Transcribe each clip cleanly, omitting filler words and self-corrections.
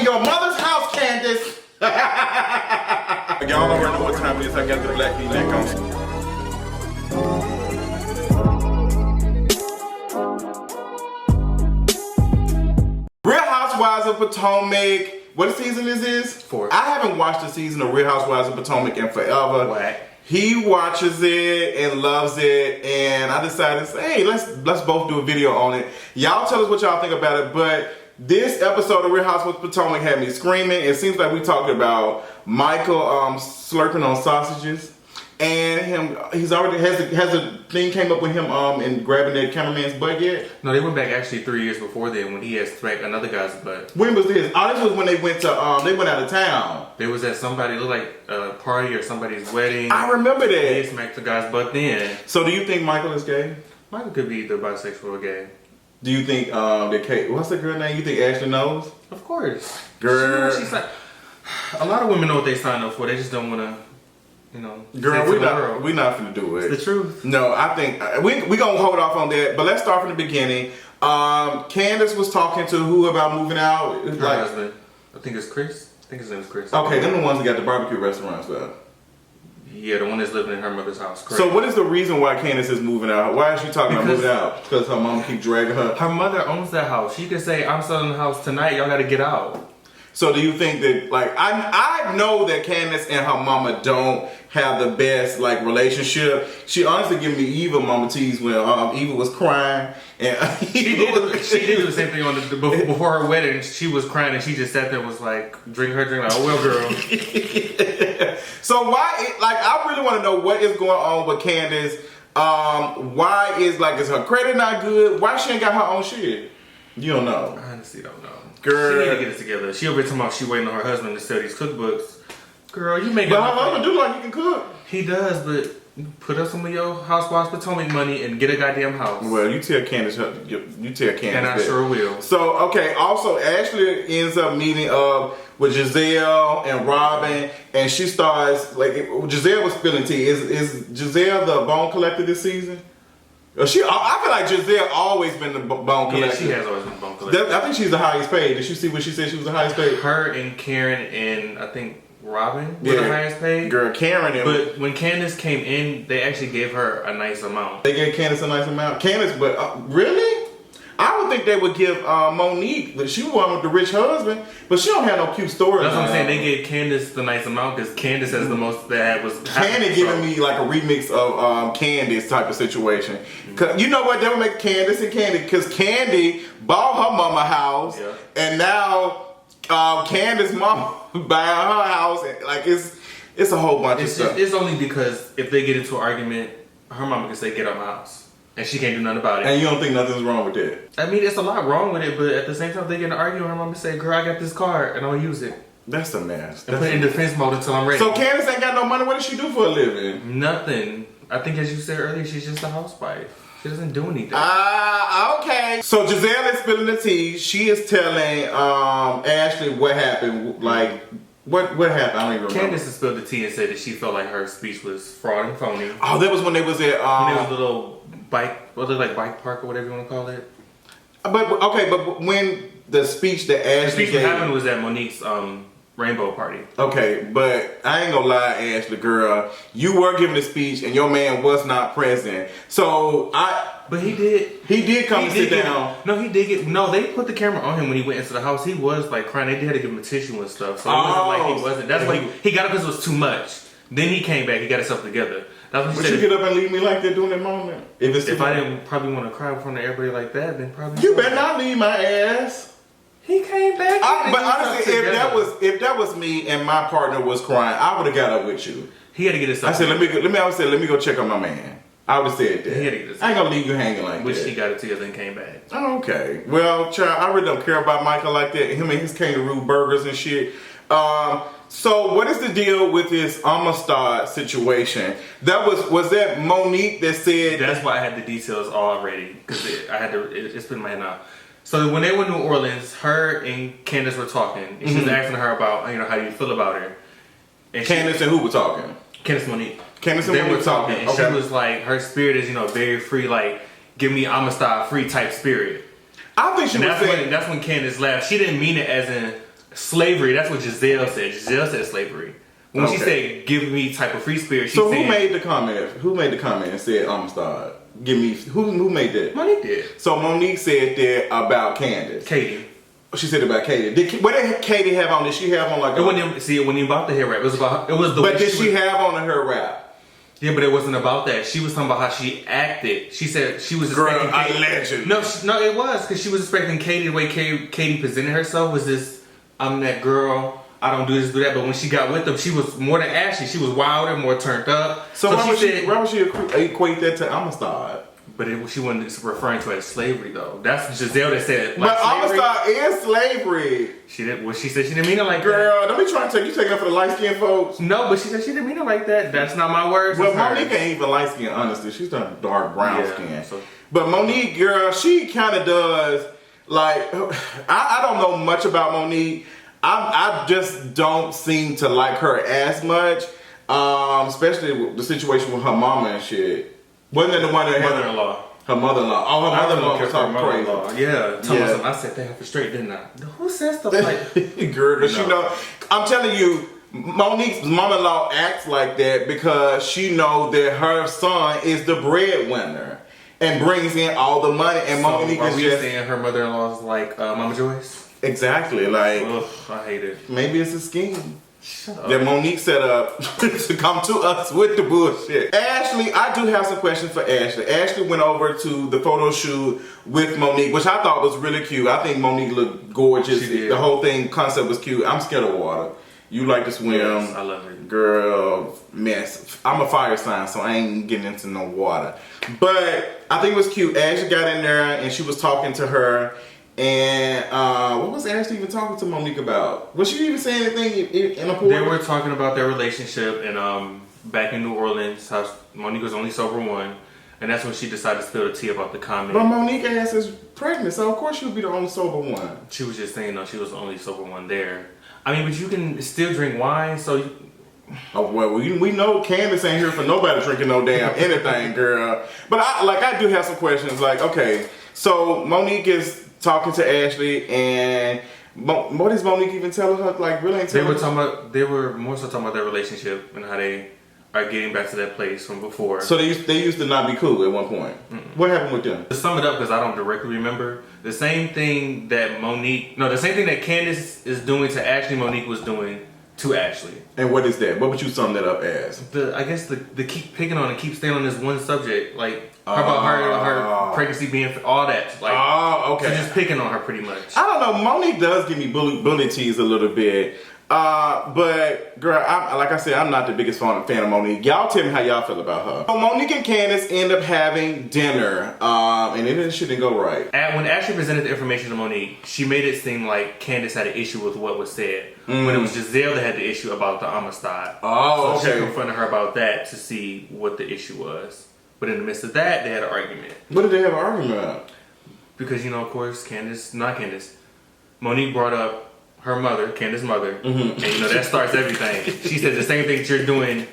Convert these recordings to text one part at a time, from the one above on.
your mother's house, Candiace. Y'all already know what time it is. I got the black V-neck on. Real Housewives of Potomac. What season is this? 4. I haven't watched a season of Real Housewives of Potomac in forever. Whack. He watches it and loves it, and I decided, hey, let's both do a video on it. Y'all tell us what y'all think about it, but this episode of Real Housewives of Potomac had me screaming. It seems like we talked about Michael slurping on sausages, and he's already has a thing came up with him and grabbing that cameraman's butt yet? No, they went back actually 3 years before then when he had smacked another guy's butt. When was this? Oh, this was when they went to they went out of town. They was at somebody, looked like a party or somebody's wedding. I remember that. He had smacked the guy's butt then. So do you think Michael is gay? Michael could be either bisexual or gay. Do you think that Kate? What's the girl name? You think Ashley knows? Of course. Girl, She's like, a lot of women know what they signed up for. They just don't want to, you know. Girl, we not gonna do it. It's the truth. No, I think we gonna hold off on that. But let's start from the beginning. Candiace was talking to who about moving out? Her husband. I think it's Chris. I think his name is Chris. Okay, them the ones that got the barbecue restaurants though. Yeah, the one that's living in her mother's house. Correct. So what is the reason why Candiace is moving out? Why is she talking about moving out? Because her mom keep dragging her. Her mother owns that house. She could say, "I'm selling the house tonight. Y'all got to get out." So do you think that, like, I know that Candiace and her mama don't have the best, like, relationship. She honestly gave me Eva mama tease when Eva was crying. And she did do the same thing on before her wedding. She was crying and she just sat there and was like, drink her drink. Like, oh, well, girl. So why, like, I really want to know what is going on with Candiace. Why is her credit not good? Why she ain't got her own shit? You don't know. I honestly don't know. Girl. She need to get it together. She over here talking about she waiting on her husband to sell these cookbooks. Girl, you make it. But her husband do like he can cook. He does, but put up some of your Housewives Potomac money and get a goddamn house. Well, you tell Candiace. You tell Candiace. And I sure will. So, okay, also, Ashley ends up meeting with Giselle and Robyn, and she starts, like, Giselle was spilling tea. Is Giselle the bone collector this season? I feel like Giselle always been the bone collector. Yeah, she has always been the bone collector. I think she's the highest paid. Did you see what she said she was the highest paid? Her and Karen and I think Robyn were the highest paid. Girl, Karen and... But when Candiace came in, they actually gave her a nice amount. They gave Candiace a nice amount? Candiace, but really? I would think they would give Monique, but she won with the rich husband, but she don't have no cute story. That's what I'm saying. They gave Candiace the nice amount because Candiace has the most that was. Candy giving me like a remix of Candiace type of situation. Cause you know what? They would make Candiace and Candy because Candy bought her mama house, and now Candiace mama buying her house. Like it's a whole bunch of stuff. It's only because if they get into an argument, her mama can say, "Get out my house." And she can't do nothing about it. And you don't think nothing's wrong with that? I mean, it's a lot wrong with it, but at the same time, they get in an argument. Her mama say, "Girl, I got this card, and I'll use it." That's a mess. And put it in defense mode until I'm ready. So Candiace ain't got no money. What does she do for a living? Nothing. I think, as you said earlier, she's just a housewife. She doesn't do anything. Okay. So Giselle is spilling the tea. She is telling Ashley what happened. Like, what happened? I don't even remember. Candiace has spilled the tea and said that she felt like her speech was fraud and phony. Oh, that was when they was at... when it was a little bike, what looked like bike park or whatever you want to call it. But when the speech that Ashley the speech gave... that happened was at Monique's rainbow party. Okay, but I ain't gonna lie, Ashley, girl. You were giving a speech and your man was not present. So But he did. He did come and sit down. No, he did get... No, they put the camera on him when he went into the house. He was like crying. They had to give him a tissue and stuff. So it wasn't like he wasn't. That's why he got up because it was too much. Then he came back. He got himself together. That's what Would you get up and leave me like that during that moment? If I didn't probably want to cry in front of everybody like that, then probably... You better not leave my ass. He came back. But honestly, if that was me and my partner was crying, I would have got up with you. He had to get himself. I said, let me go check on my man. I would have said that. He had to get himself. I ain't gonna leave you hanging like that. Which he got it together and came back. Oh, okay. Well, child, I really don't care about Michael like that. Him and his kangaroo burgers and shit. So what is the deal with this Amistad situation? That was that Monique that said... That's why I had the details already. Because it's been in my head now. So when they were in New Orleans, her and Candiace were talking. And she was asking her about, how do you feel about her? And Candiace and who were talking? Candiace Monique. Candiace and Monique were talking. And she was like, her spirit is, very free, like, give me Amistad free type spirit. I think she was saying... That's when Candiace laughed. She didn't mean it as in slavery. That's what Giselle said. Giselle said slavery. When she said, give me type of free spirit, she so said... who made the comment? Who made the comment and said, Amistad? Give me... Who made that? Monique did. So Monique said that about Candiace. Katie. She said about Katie. What did Katie have on? Did she have on like It wasn't even about the hair wrap. It was the But way did she have on her wrap? Yeah, but it wasn't about that. She was talking about how she acted. She said she was expecting Katie. Legend. No, it was because she was expecting Katie. The way Katie presented herself was this: I'm that girl. I don't do this, do that. But when she got with them, she was more than Ashley. She was wilder, more turned up. So why would she equate that to Amistad? But she wasn't referring to it as slavery, though. That's Giselle that said. Like, but Amistad is slavery. She did. Well, she said she didn't mean it like Girl, that. Girl, don't be trying to take you taking up for the light skinned folks. No, but she said she didn't mean it like that. That's not my words. Well, Monique ain't even light skinned, honestly. She's done dark brown skin. So. But Monique, girl, she kind of does. Like, I don't know much about Monique. I just don't seem to like her as much, especially with the situation with her mama and shit. Wasn't it the one that had mother-in-law? Her mother-in-law. Oh, her mother-in-law was talking crazy. Yeah. I said they have straight, didn't I? Who says stuff like girl, she know. I'm telling you, Monique's mother-in-law acts like that because she knows that her son is the breadwinner and brings in all the money. And so Monique are is we just saying her mother-in-law is like Mama Joyce? Exactly. Like, ugh, I hate it. Maybe it's a scheme. Shut up. That Monique set up to come to us with the bullshit. Ashley, I do have some questions for Ashley. Ashley went over to the photo shoot with Monique, which I thought was really cute. I think Monique looked gorgeous. The whole concept was cute. I'm scared of water. You like to swim. Yes, I love it. Girl, mess. I'm a fire sign, so I ain't getting into no water. But I think it was cute. Ashley got in there and she was talking to her. And what was Ashley even talking to Monique about? Was she even saying anything in a point? They were talking about their relationship and back in New Orleans, how Monique was only sober one, and that's when she decided to spill the tea about the comment. But Monique ass is pregnant, so of course she would be the only sober one. She was just saying, no, she was the only sober one there. I mean, but you can still drink wine, so... Oh, well, we know Candiace ain't here for nobody drinking no damn anything, girl. But I do have some questions. Like, okay, so Monique is talking to Ashley, and what is Monique even telling her? Like, really ain't telling her? They were more so talking about their relationship and how they are getting back to that place from before. So they used to not be cool at one point. What happened with them? To sum it up, because I don't directly remember, the same thing that Candiace is doing to Ashley, Monique was doing to Ashley. And what is that? What would you sum that up as? I guess the keep picking on and keep staying on this one subject, like about her pregnancy being all that, like okay, so just picking on her pretty much. I don't know. Monique does give me bully tease a little bit, but girl, like I said, I'm not the biggest fan of Monique. Y'all tell me how y'all feel about her. So Monique and Candiace end up having dinner, and it shouldn't go right. When Ashley presented the information to Monique, she made it seem like Candiace had an issue with what was said. When it was Giselle that had the issue about the Amistad. Oh, so okay. she confronted her about that to see what the issue was. But in the midst of that, they had an argument. What did they have an argument about? Because, of course, Monique brought up her mother, Candiace's mother, and that starts everything. She said the same thing that you're doing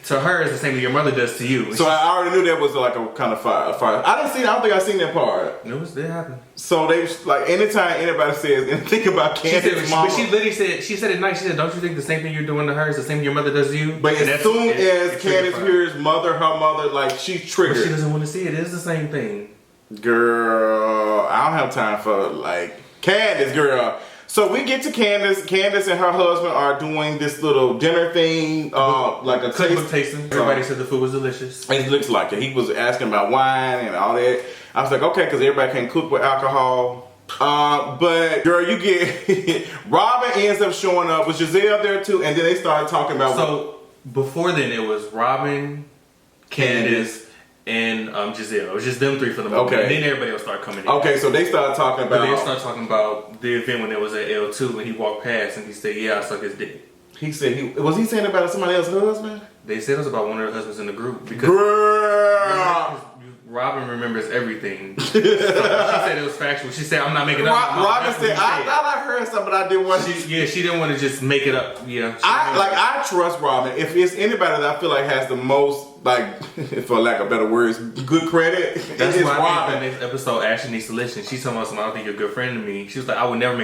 to her is the same thing your mother does to you. So I already knew that was like a kind of fire. I don't think I seen that part. It happened. So they like anytime anybody says anything about Candiace's mama, but she literally said, she said it nice. She said, "Don't you think the same thing you're doing to her is the same thing your mother does to you?" But as soon as Candiace hears her mother, like she's triggered. But she doesn't want to see it. It is the same thing. Girl, I don't have time for like Candiace, girl. So we get to Candiace. Candiace and her husband are doing this little dinner thing, like a cookbook tasting. Everybody said the food was delicious. It looks like it. He was asking about wine and all that. I was like, okay, because everybody can't cook with alcohol. But girl, you get Robyn ends up showing up. Was Giselle there too? And then they started talking about. So before then, it was Robyn, Candiace, and Giselle. It was just them three for the moment. Okay. And then everybody else started coming in. Okay, so they started talking about. They started talking about the event when it was at L2 and he walked past and he said, "Yeah, I suck his dick." He said was he saying about somebody else's husband? They said it was about one of their husbands in the group because girl. Robyn remembers everything. So she said it was factual. She said, "I'm not making up." Robyn said, "I thought I heard something, but I didn't want to." She didn't want to just make it up. Yeah, I trust Robyn. If it's anybody that I feel like has the most, like, for lack of better words, good credit, that's it's why Robyn. I think the next episode Ashley needs to listen. She's talking about something. I don't think you're a good friend to me. She was like, "I would never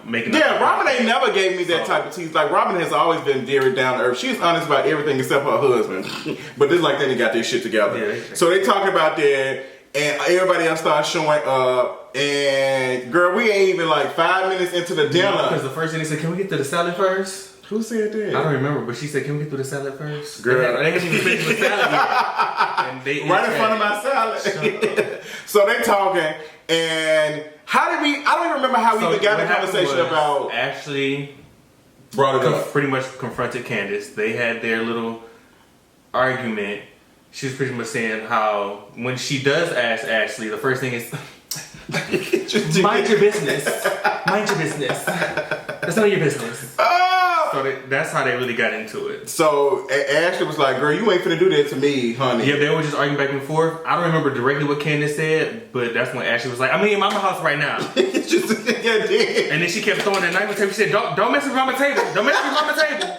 make it up." Yeah, Robyn ain't never gave me that type of tease. Like Robyn has always been very down to earth. She's honest about everything except her husband. But this like they got their shit together. Yeah, so they talking about that, and everybody else starts showing up. And girl, we ain't even like 5 minutes into the dinner. Because the first thing they said, can we get to the salad first? Who said that? I don't remember, but she said, can we get through the salad first? Girl. They hadn't even finished the salad yet. And they right in front of my salad. So they talking, and how did we, I don't even remember how we even got in the conversation about. Ashley brought it up. Pretty much confronted Candiace. They had their little argument. She was pretty much saying how when she does ask Ashley, the first thing is, mind your business. Mind your business. That's none of your business. So that's how they really got into it. So Ashley was like, girl, you ain't finna do that to me, honey. Yeah, they were just arguing back and forth. I don't remember directly what Candiace said, but that's when Ashley was like, I'm in mama house right now. And then she kept throwing that knife on the table. She said, don't mess with mama table. Don't mess with mama table.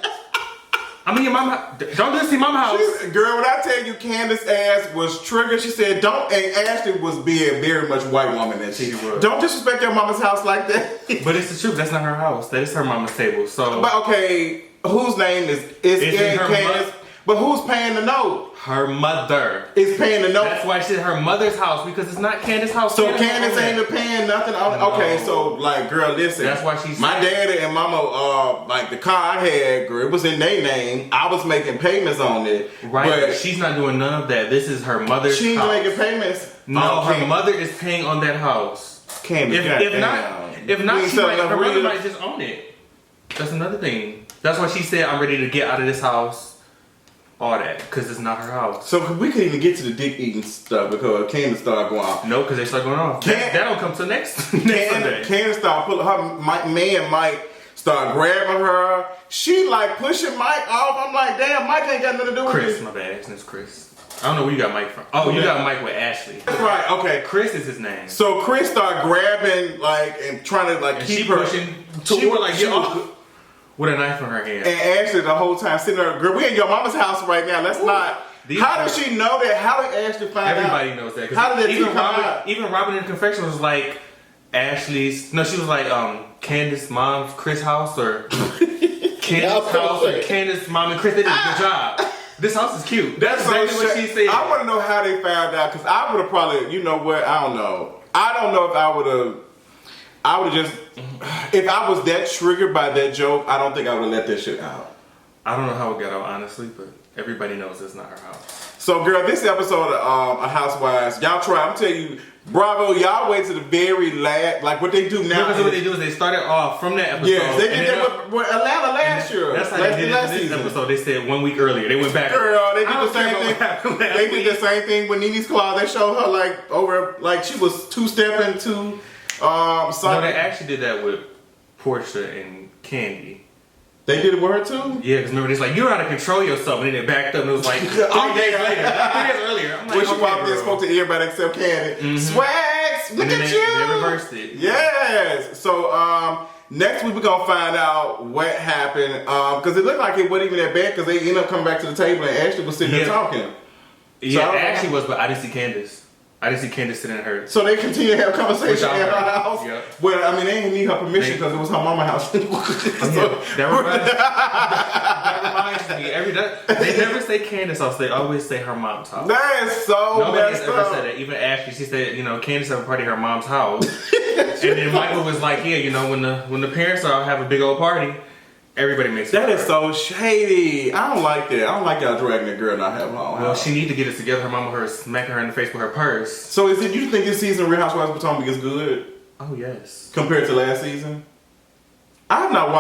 I'm in your mama. Don't just see mama house. Girl, when I tell you Candiace's ass was triggered, she said, don't, and Ashley was being very much white woman that she was. Don't disrespect your mama's house like that. But it's the truth. That's not her house. That is her mama's table. So, but okay, whose name is in Candiace? But who's paying the note? Her mother is paying the note. That's why she said her mother's house, because it's not Candiace's house. So Candiace ain't even paying nothing. Okay, so like, girl, listen. That's why she's my daddy and mama, like the car I had, girl, it was in their name. I was making payments on it. Right, but she's not doing none of that. This is her mother's she ain't house. making payments. No, her mother is paying on that house. Candiace, if not, she might, her mother might just own it. That's another thing. That's why she said, I'm ready to get out of this house. All that, because it's not her house. So we couldn't even get to the dick eating stuff because Candiace started going off. No, because they start going off. That don't come till next Sunday. Candiace started pulling her, man Mike started grabbing her. She like pushing Mike off. I'm like, damn, Mike ain't got nothing to do with Chris, this. my bad. His name's Chris. I don't know where you got Mike from. Oh, you got Mike with Ashley. That's right, okay. Chris is his name. So Chris started grabbing, like, and trying to, like, and keep she her. Pushing toward, like, get off. With a knife in her hand. And Ashley the whole time sitting there, girl, we in your mama's house right now. Let's not. How does she know that? How did Ashley find out? Everybody knows that. How did that even Robyn in the confession was like Ashley's. No, she was like Candiace's mom, Chris' house, or Candiace's house, or Candiace's mom and Chris. They did a good job. This house is cute. That's exactly what she said. I want to know how they found out, because I would have probably, you know what? I don't know. I don't know if I would have. I would have just, if I was that triggered by that joke, I don't think I would have let that shit out. I don't know how it got out, honestly, but everybody knows it's not her house. So, girl, this episode of Housewives, y'all try, I'm telling you, bravo, y'all wait to the very last, like what they do now. Because what they do is they started off from that episode. Yeah, they did that with Atlanta last year. That's how they did it in this episode. They said 1 week earlier. They went back. Girl, they did the same thing. They did the same thing with Nene's Claw. They showed her like over, like she was two-stepping to... No, they actually did that with Portia and Candy. They did it with her too? Yeah, because remember, it's like, you know how to control yourself, and then it backed up, and it was like 3 days later. 3 days earlier. I'm like, when she walked in and spoke to everybody except Candy. Swags, look at you! They reversed it. Yes! So, next week we're going to find out what happened, because it looked like it wasn't even that bad, because they ended up coming back to the table, and Ashley was sitting there talking. Yeah, so Ashley was, but I didn't see Candiace. I didn't see Candiace sitting in her. So they continue to have conversation at her house? Yeah. Well, I mean, they didn't need her permission because it was her mama's house. That reminds me. They never say Candiace's house. They always say her mom's house. That is so Nobody has ever said that. Even Ashley, she said, you know, Candiace have a party at her mom's house. And then Michael was like, yeah, you know, when the parents are have a big old party, everybody makes it. That is so shady. I don't like that. I don't like y'all dragging a girl not having her own house. Well, she need to get it together. Her mama her smacking her in the face with her purse. So is it, you think this season of Real Housewives of Potomac is good? Oh yes. Compared to last season? I've not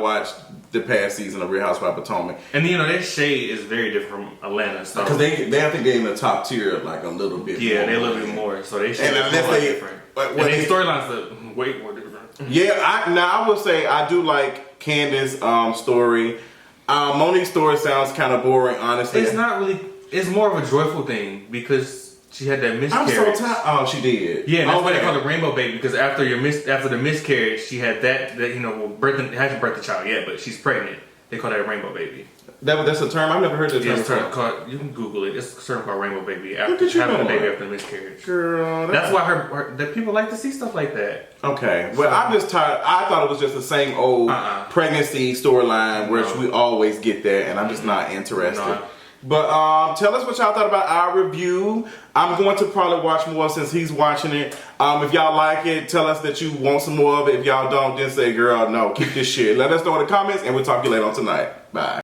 watched the past season of Real Housewives of Potomac. And you know, their shade is very different from Atlanta. So because they I think they're in the top tier like a little bit. Yeah, they're a little bit more. So they shade is different. And their storylines are way more different. Yeah, I will say I do like Candiace's story. Monique's story sounds kind of boring, honestly. It's not really. It's more of a joyful thing because she had that miscarriage. I'm so tired. Oh, she did. Yeah, that's why they call it rainbow baby, because after the miscarriage, she had that you know, hasn't birthed the child yet, but she's pregnant. They call that a rainbow baby. That's a term? I've never heard that term It's before. you can Google it. It's a term called rainbow baby. Look at you having a going. baby after a miscarriage. Girl, that's why the people like to see stuff like that. Okay, well, I'm just tired. I thought it was just the same old pregnancy storyline where we always get there, and I'm just not interested. No. But tell us what y'all thought about our review. I'm going to probably watch more since he's watching it. If y'all like it, tell us that you want some more of it. If y'all don't, then say, girl, no, keep this shit. Let us know in the comments, and we'll talk to you later on tonight. Bye.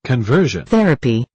Conversion therapy.